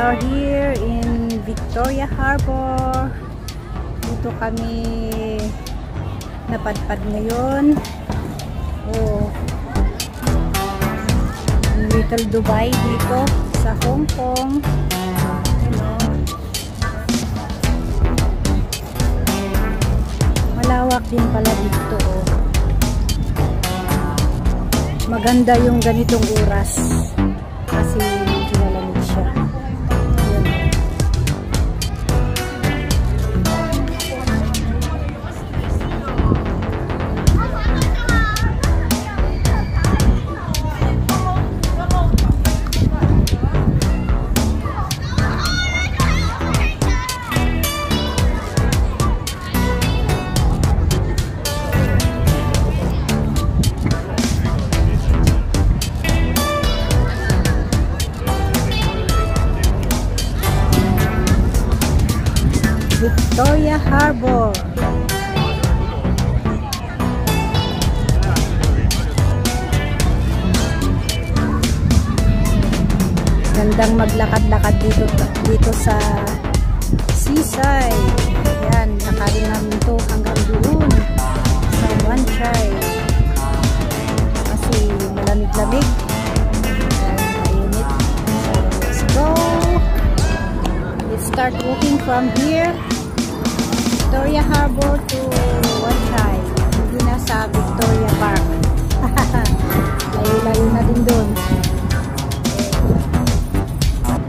are here in Victoria Harbor. Dito kami napadpad ngayon. Oh, Little Dubai dito sa Hong Kong. Malawak din pala dito. Oh. Maganda yung ganitong oras kasi kinalamig siya. Ayan. Victoria Harbor. Gandang maglakad-lakad dito sa seaside. Yan, nakarin namin to hanggang doon sa Wan Chai. Kasi malamig-lamig. Mainit. So, let's go. Let's start walking from here. Victoria Harbor to Wan Chai. Hindi na sa Victoria Park. Layo-layo na din doon.